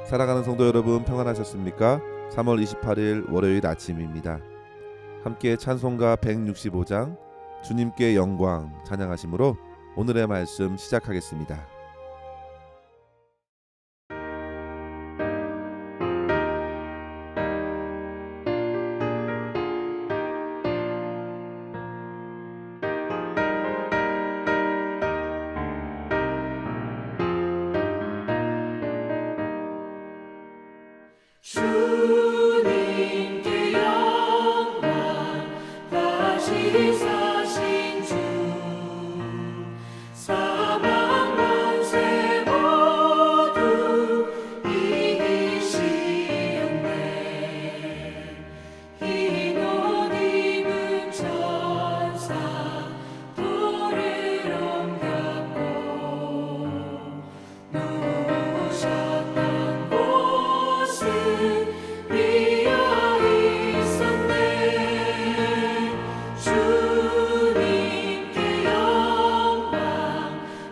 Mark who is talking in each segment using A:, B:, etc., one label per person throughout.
A: 사랑하는 성도 여러분, 평안하셨습니까? 3월 28일 월요일 아침입니다. 함께 찬송가 165장 주님께 영광 찬양하심으로 오늘의 말씀 시작하겠습니다.
B: 주님께 영광 다시 사신 주 사망 권세 모두 이기시었네. 흰 옷 입은 천사 돌을 옮겼고 누우셨던 곳은 비어 있었네. 주님께 영광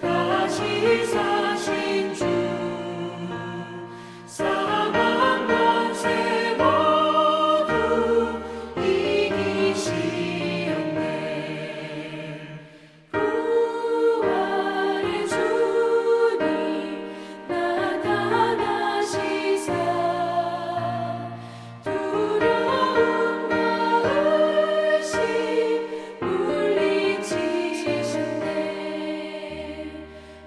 B: 다시 사신 주 사망 권세 모두 이기시었네. 부활의 주님 나타나시사 두려움과 의심 물리치셨네.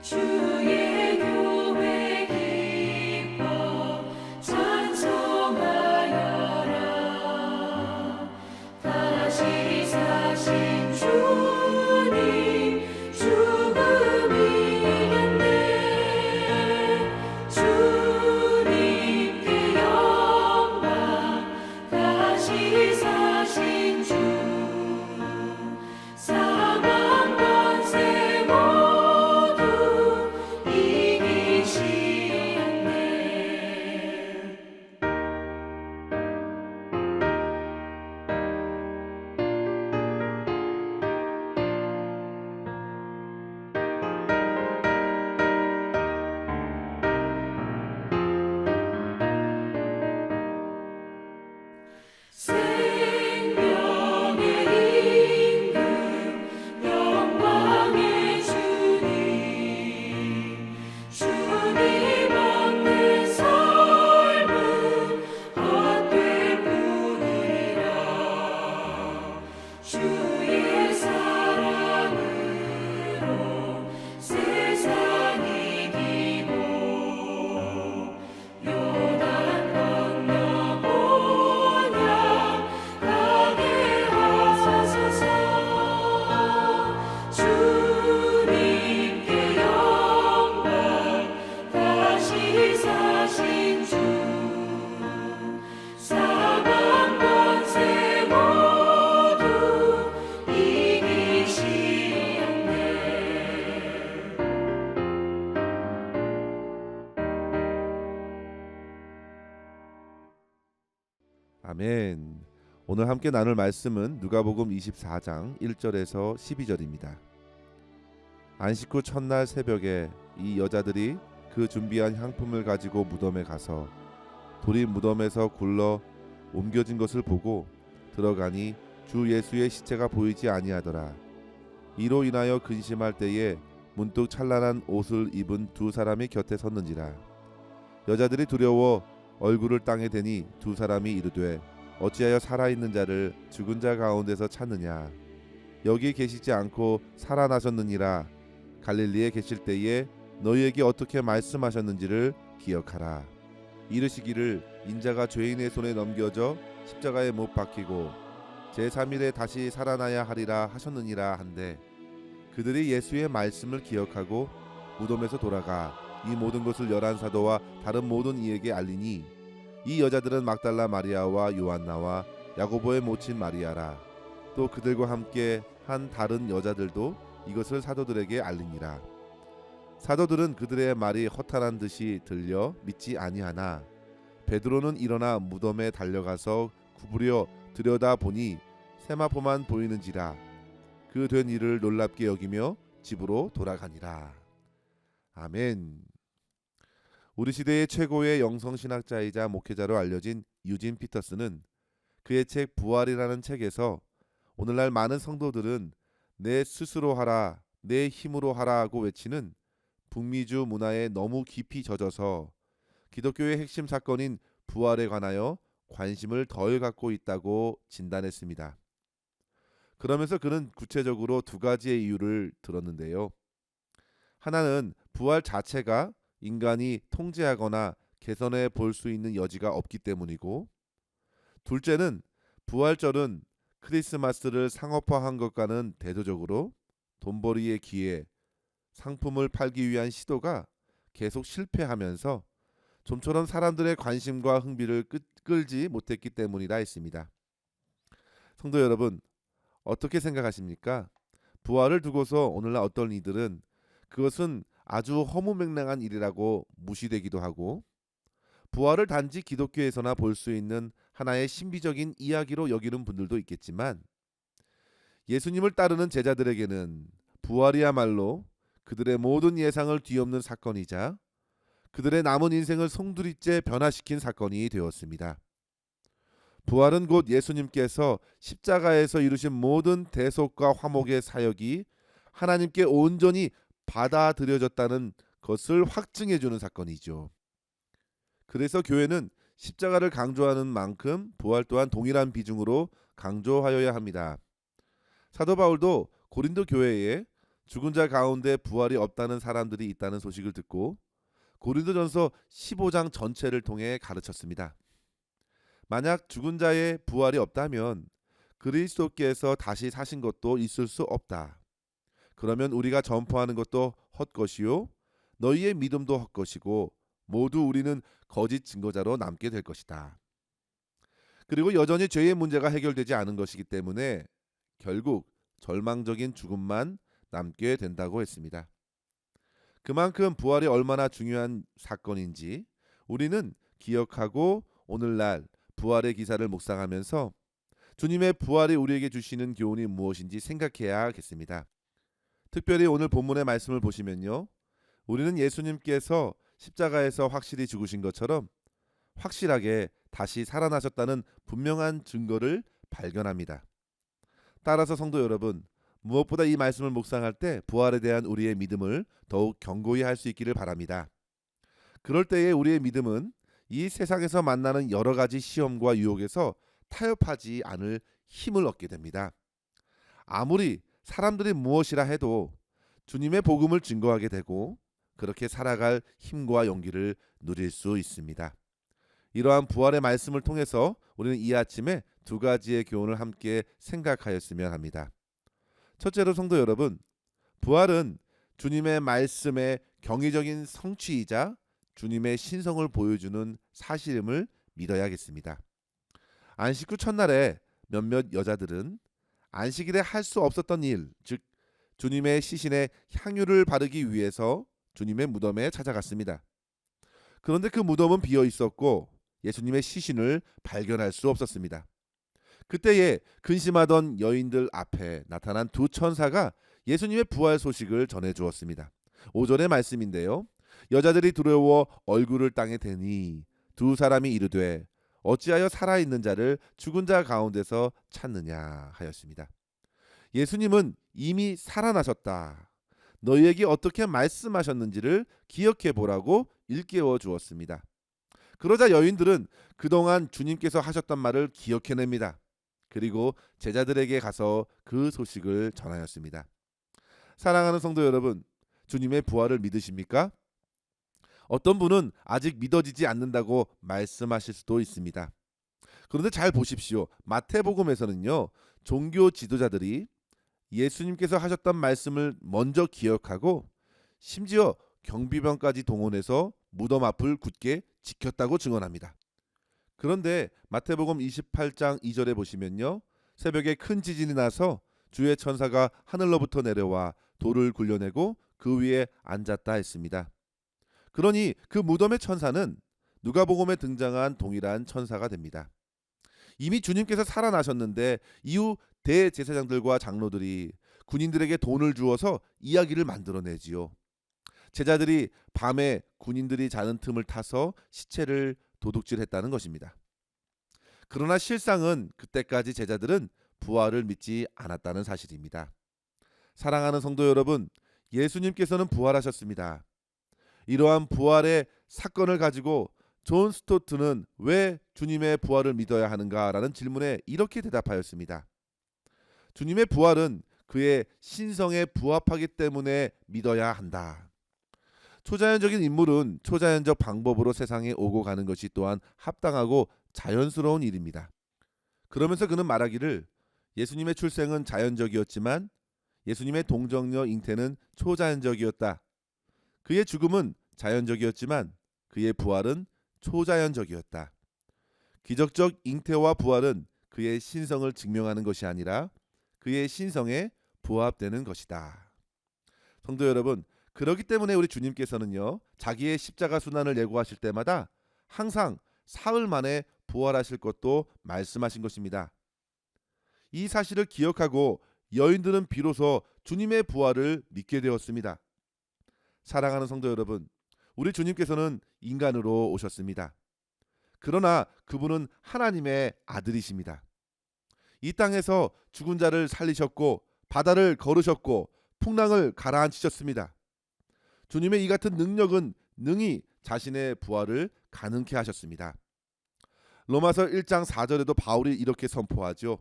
B: 주의 교회 기뻐 찬송하여라. 다시 사신 주님 죽음 이겼네. 주님께 영광 다시 사신 주 사망 권세 모두 이기시었네. 생명의 임금 영광의 주님 주님 없는 삶은 헛될 뿐이라. 주의 사랑으로 세상 이기고 요단 건너 본향 가게 하소서. 주님께 영광 다시 사신 주 사망 권세 모두 이기시었네.
A: 아멘. 오늘 함께 나눌 말씀은 누가복음 24장 1절에서 12절입니다. 안식 후 첫날 새벽에 이 여자들이 그 준비한 향품을 가지고 무덤에 가서 돌이 무덤에서 굴러 옮겨진 것을 보고 들어가니 주 예수의 시체가 보이지 아니하더라. 이로 인하여 근심할 때에 문득 찬란한 옷을 입은 두 사람이 곁에 섰는지라. 여자들이 두려워 얼굴을 땅에 대니 두 사람이 이르되 어찌하여 살아있는 자를 죽은 자 가운데서 찾느냐. 여기 계시지 않고 살아나셨느니라. 갈릴리에 계실 때에 너희에게 어떻게 말씀하셨는지를 기억하라. 이르시기를 인자가 죄인의 손에 넘겨져 십자가에 못 박히고 제3일에 다시 살아나야 하리라 하셨느니라 한데 그들이 예수의 말씀을 기억하고 무덤에서 돌아가 이 모든 것을 11사도와 다른 모든 이에게 알리니 이 여자들은 막달라 마리아와 요한나와 야고보의 모친 마리아라. 또 그들과 함께 한 다른 여자들도 이것을 사도들에게 알리니라. 사도들은 그들의 말이 허탄한 듯이 들려 믿지 아니하나 베드로는 일어나 무덤에 달려가서 구부려 들여다보니 세마포만 보이는지라. 그 된 일을 놀랍게 여기며 집으로 돌아가니라. 아멘. 우리 시대의 최고의 영성신학자이자 목회자로 알려진 유진 피터스는 그의 책 부활이라는 책에서 오늘날 많은 성도들은 내 스스로 하라, 내 힘으로 하라고 외치는 북미주 문화에 너무 깊이 젖어서 기독교의 핵심 사건인 부활에 관하여 관심을 덜 갖고 있다고 진단했습니다. 그러면서 그는 구체적으로 두 가지의 이유를 들었는데요. 하나는 부활 자체가 인간이 통제하거나 개선해 볼 수 있는 여지가 없기 때문이고, 둘째는 부활절은 크리스마스를 상업화한 것과는 대조적으로 돈벌이의 기회, 상품을 팔기 위한 시도가 계속 실패하면서 좀처럼 사람들의 관심과 흥미를 끌지 못했기 때문이라 했습니다. 성도 여러분, 어떻게 생각하십니까? 부활을 두고서 오늘날 어떤 이들은 그것은 아주 허무맹랑한 일이라고 무시되기도 하고, 부활을 단지 기독교에서나 볼 수 있는 하나의 신비적인 이야기로 여기는 분들도 있겠지만, 예수님을 따르는 제자들에게는 부활이야말로 그들의 모든 예상을 뒤엎는 사건이자 그들의 남은 인생을 송두리째 변화시킨 사건이 되었습니다. 부활은 곧 예수님께서 십자가에서 이루신 모든 대속과 화목의 사역이 하나님께 온전히 받아들여졌다는 것을 확증해 주는 사건이죠. 그래서 교회는 십자가를 강조하는 만큼 부활 또한 동일한 비중으로 강조하여야 합니다. 사도 바울도 고린도 교회에 죽은 자 가운데 부활이 없다는 사람들이 있다는 소식을 듣고 고린도전서 15장 전체를 통해 가르쳤습니다. 만약 죽은 자의 부활이 없다면 그리스도께서 다시 사신 것도 있을 수 없다. 그러면 우리가 전파하는 것도 헛것이요 너희의 믿음도 헛것이고 모두 우리는 거짓 증거자로 남게 될 것이다. 그리고 여전히 죄의 문제가 해결되지 않은 것이기 때문에 결국 절망적인 죽음만 남게 된다고 했습니다. 그만큼 부활이 얼마나 중요한 사건인지 우리는 기억하고 오늘날 부활의 기사를 묵상하면서 주님의 부활이 우리에게 주시는 교훈이 무엇인지 생각해야겠습니다. 특별히 오늘 본문의 말씀을 보시면요, 우리는 예수님께서 십자가에서 확실히 죽으신 것처럼 확실하게 다시 살아나셨다는 분명한 증거를 발견합니다. 따라서 성도 여러분, 무엇보다 이 말씀을 묵상할 때 부활에 대한 우리의 믿음을 더욱 견고히 할 수 있기를 바랍니다. 그럴 때에 우리의 믿음은 이 세상에서 만나는 여러 가지 시험과 유혹에서 타협하지 않을 힘을 얻게 됩니다. 아무리 사람들이 무엇이라 해도 주님의 복음을 증거하게 되고 그렇게 살아갈 힘과 용기를 누릴 수 있습니다. 이러한 부활의 말씀을 통해서 우리는 이 아침에 두 가지의 교훈을 함께 생각하였으면 합니다. 첫째로 성도 여러분, 부활은 주님의 말씀의 경이적인 성취이자 주님의 신성을 보여주는 사실임을 믿어야겠습니다. 안식 후 첫날에 몇몇 여자들은 안식일에 할 수 없었던 일, 즉 주님의 시신에 향유를 바르기 위해서 주님의 무덤에 찾아갔습니다. 그런데 그 무덤은 비어 있었고 예수님의 시신을 발견할 수 없었습니다. 그때에 근심하던 여인들 앞에 나타난 두 천사가 예수님의 부활 소식을 전해 주었습니다. 5절의 말씀인데요. 여자들이 두려워 얼굴을 땅에 대니 두 사람이 이르되 어찌하여 살아있는 자를 죽은 자 가운데서 찾느냐 하였습니다. 예수님은 이미 살아나셨다. 너희에게 어떻게 말씀하셨는지를 기억해 보라고 일깨워 주었습니다. 그러자 여인들은 그동안 주님께서 하셨던 말을 기억해냅니다. 그리고 제자들에게 가서 그 소식을 전하였습니다. 사랑하는 성도 여러분, 주님의 부활을 믿으십니까? 어떤 분은 아직 믿어지지 않는다고 말씀하실 수도 있습니다. 그런데 잘 보십시오. 마태복음에서는요, 종교 지도자들이 예수님께서 하셨던 말씀을 먼저 기억하고 심지어 경비병까지 동원해서 무덤 앞을 굳게 지켰다고 증언합니다. 그런데 마태복음 28장 2절에 보시면요, 새벽에 큰 지진이 나서 주의 천사가 하늘로부터 내려와 돌을 굴려내고 그 위에 앉았다 했습니다. 그러니 그 무덤의 천사는 누가복음에 등장한 동일한 천사가 됩니다. 이미 주님께서 살아나셨는데 이후 대제사장들과 장로들이 군인들에게 돈을 주어서 이야기를 만들어내지요. 제자들이 밤에 군인들이 자는 틈을 타서 시체를 도둑질했다는 것입니다. 그러나 실상은 그때까지 제자들은 부활을 믿지 않았다는 사실입니다. 사랑하는 성도 여러분, 예수님께서는 부활하셨습니다. 이러한 부활의 사건을 가지고 존 스토트는 왜 주님의 부활을 믿어야 하는가라는 질문에 이렇게 대답하였습니다. 주님의 부활은 그의 신성에 부합하기 때문에 믿어야 한다. 초자연적인 인물은 초자연적 방법으로 세상에 오고 가는 것이 또한 합당하고 자연스러운 일입니다. 그러면서 그는 말하기를 예수님의 출생은 자연적이었지만 예수님의 동정녀 잉태는 초자연적이었다. 그의 죽음은 자연적이었지만 그의 부활은 초자연적이었다. 기적적 잉태와 부활은 그의 신성을 증명하는 것이 아니라 그의 신성에 부합되는 것이다. 성도 여러분, 그렇기 때문에 우리 주님께서는요, 자기의 십자가 순환을 예고하실 때마다 항상 사흘 만에 부활하실 것도 말씀하신 것입니다. 이 사실을 기억하고 여인들은 비로소 주님의 부활을 믿게 되었습니다. 사랑하는 성도 여러분, 우리 주님께서는 인간으로 오셨습니다. 그러나 그분은 하나님의 아들이십니다. 이 땅에서 죽은 자를 살리셨고 바다를 걸으셨고 풍랑을 가라앉히셨습니다. 주님의 이 같은 능력은 능히 자신의 부활을 가능케 하셨습니다. 로마서 1장 4절에도 바울이 이렇게 선포하죠.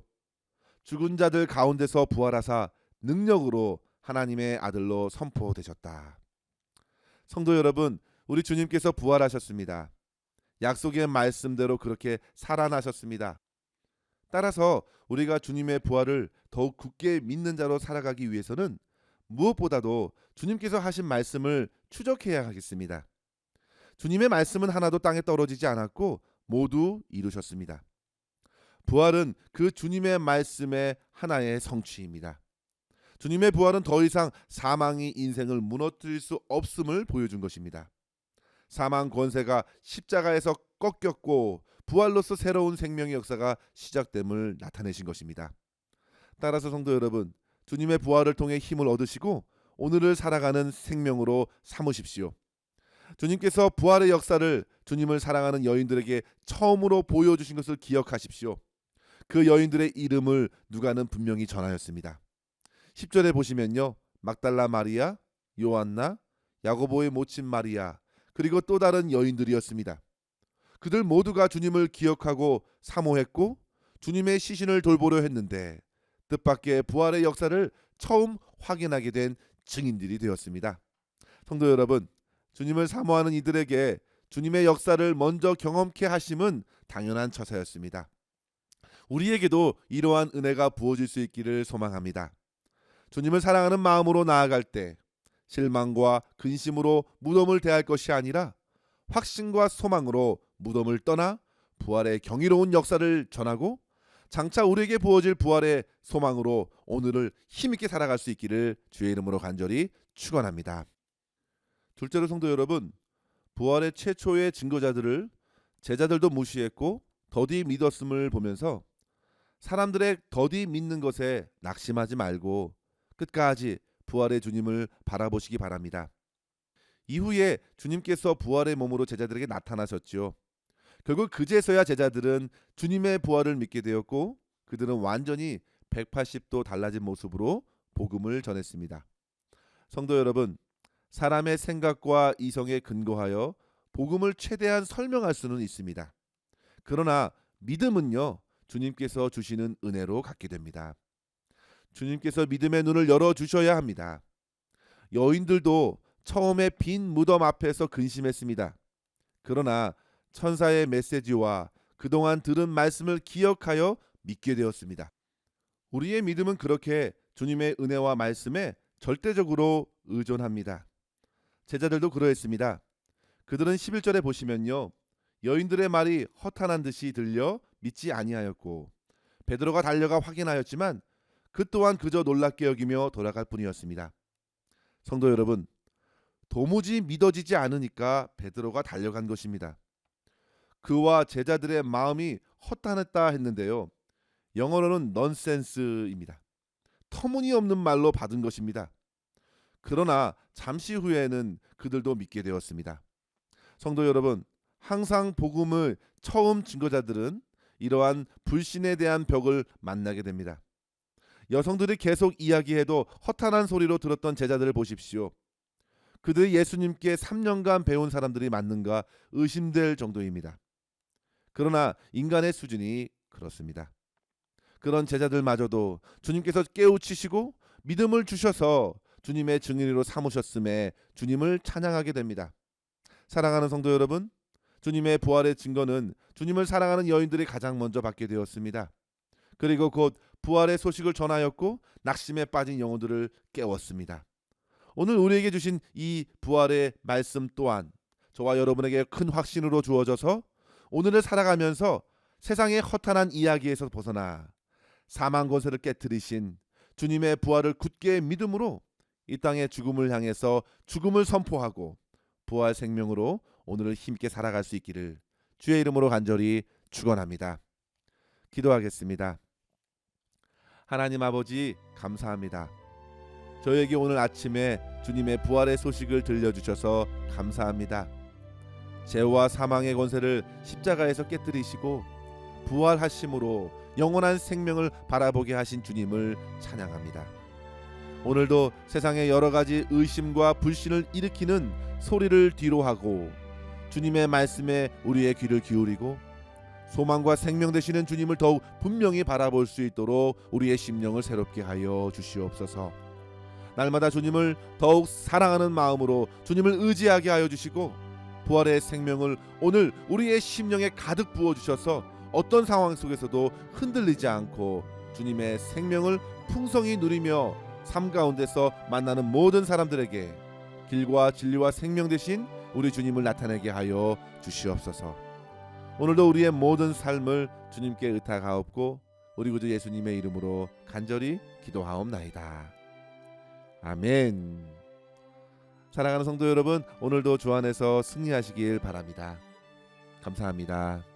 A: 죽은 자들 가운데서 부활하사 능력으로 하나님의 아들로 선포되셨다. 성도 여러분, 우리 주님께서 부활하셨습니다. 약속의 말씀대로 그렇게 살아나셨습니다. 따라서 우리가 주님의 부활을 더욱 굳게 믿는 자로 살아가기 위해서는 무엇보다도 주님께서 하신 말씀을 추적해야 하겠습니다. 주님의 말씀은 하나도 땅에 떨어지지 않았고 모두 이루셨습니다. 부활은 그 주님의 말씀의 하나의 성취입니다. 주님의 부활은 더 이상 사망이 인생을 무너뜨릴 수 없음을 보여준 것입니다. 사망 권세가 십자가에서 꺾였고 부활로서 새로운 생명의 역사가 시작됨을 나타내신 것입니다. 따라서 성도 여러분, 주님의 부활을 통해 힘을 얻으시고 오늘을 살아가는 생명으로 삼으십시오. 주님께서 부활의 역사를 주님을 사랑하는 여인들에게 처음으로 보여주신 것을 기억하십시오. 그 여인들의 이름을 누가는 분명히 전하였습니다. 10절에 보시면요, 막달라 마리아, 요한나, 야고보의 모친 마리아, 그리고 또 다른 여인들이었습니다. 그들 모두가 주님을 기억하고 사모했고 주님의 시신을 돌보려 했는데 뜻밖의 부활의 역사를 처음 확인하게 된 증인들이 되었습니다. 성도 여러분, 주님을 사모하는 이들에게 주님의 역사를 먼저 경험케 하심은 당연한 처사였습니다. 우리에게도 이러한 은혜가 부어질 수 있기를 소망합니다. 주님을 사랑하는 마음으로 나아갈 때 실망과 근심으로 무덤을 대할 것이 아니라 확신과 소망으로 무덤을 떠나 부활의 경이로운 역사를 전하고 장차 우리에게 부어질 부활의 소망으로 오늘을 힘있게 살아갈 수 있기를 주의 이름으로 간절히 축원합니다. 둘째로 성도 여러분, 부활의 최초의 증거자들을 제자들도 무시했고 더디 믿었음을 보면서 사람들의 더디 믿는 것에 낙심하지 말고 끝까지 부활의 주님을 바라보시기 바랍니다. 이후에 주님께서 부활의 몸으로 제자들에게 나타나셨죠. 결국 그제서야 제자들은 주님의 부활을 믿게 되었고 그들은 완전히 180도 달라진 모습으로 복음을 전했습니다. 성도 여러분, 사람의 생각과 이성에 근거하여 복음을 최대한 설명할 수는 있습니다. 그러나 믿음은요, 주님께서 주시는 은혜로 갖게 됩니다. 주님께서 믿음의 눈을 열어주셔야 합니다. 여인들도 처음에 빈 무덤 앞에서 근심했습니다. 그러나 천사의 메시지와 그동안 들은 말씀을 기억하여 믿게 되었습니다. 우리의 믿음은 그렇게 주님의 은혜와 말씀에 절대적으로 의존합니다. 제자들도 그러했습니다. 그들은 11절에 보시면요, 여인들의 말이 허탄한 듯이 들려 믿지 아니하였고 베드로가 달려가 확인하였지만 그 또한 그저 놀랍게 여기며 돌아갈 뿐이었습니다. 성도 여러분, 도무지 믿어지지 않으니까 베드로가 달려간 것입니다. 그와 제자들의 마음이 허탄했다 했는데요, 영어로는 넌센스입니다. 터무니없는 말로 받은 것입니다. 그러나 잠시 후에는 그들도 믿게 되었습니다. 성도 여러분, 항상 복음을 처음 증거자들은 이러한 불신에 대한 벽을 만나게 됩니다. 여성들이 계속 이야기해도 허탄한 소리로 들었던 제자들을 보십시오. 그들이 예수님께 3년간 배운 사람들이 맞는가 의심될 정도입니다. 그러나 인간의 수준이 그렇습니다. 그런 제자들마저도 주님께서 깨우치시고 믿음을 주셔서 주님의 증인으로 삼으셨음에 주님을 찬양하게 됩니다. 사랑하는 성도 여러분, 주님의 부활의 증거는 주님을 사랑하는 여인들이 가장 먼저 받게 되었습니다. 그리고 곧 부활의 소식을 전하였고 낙심에 빠진 영혼들을 깨웠습니다. 오늘 우리에게 주신 이 부활의 말씀 또한 저와 여러분에게 큰 확신으로 주어져서 오늘을 살아가면서 세상의 허탄한 이야기에서 벗어나 사망 권세를 깨뜨리신 주님의 부활을 굳게 믿음으로 이 땅의 죽음을 향해서 죽음을 선포하고 부활 생명으로 오늘을 힘있게 살아갈 수 있기를 주의 이름으로 간절히 축원합니다. 기도하겠습니다. 하나님 아버지, 감사합니다. 저에게 오늘 아침에 주님의 부활의 소식을 들려주셔서 감사합니다. 죄와 사망의 권세를 십자가에서 깨뜨리시고 부활하심으로 영원한 생명을 바라보게 하신 주님을 찬양합니다. 오늘도 세상의 여러 가지 의심과 불신을 일으키는 소리를 뒤로하고 주님의 말씀에 우리의 귀를 기울이고 소망과 생명 되시는 주님을 더욱 분명히 바라볼 수 있도록 우리의 심령을 새롭게 하여 주시옵소서. 날마다 주님을 더욱 사랑하는 마음으로 주님을 의지하게 하여 주시고 부활의 생명을 오늘 우리의 심령에 가득 부어주셔서 어떤 상황 속에서도 흔들리지 않고 주님의 생명을 풍성히 누리며 삶 가운데서 만나는 모든 사람들에게 길과 진리와 생명 되신 우리 주님을 나타내게 하여 주시옵소서. 오늘도 우리의 모든 삶을 주님께 의탁하옵고 우리 구주 예수님의 이름으로 간절히 기도하옵나이다. 아멘. 사랑하는 성도 여러분, 오늘도 주 안에서 승리하시길 바랍니다. 감사합니다.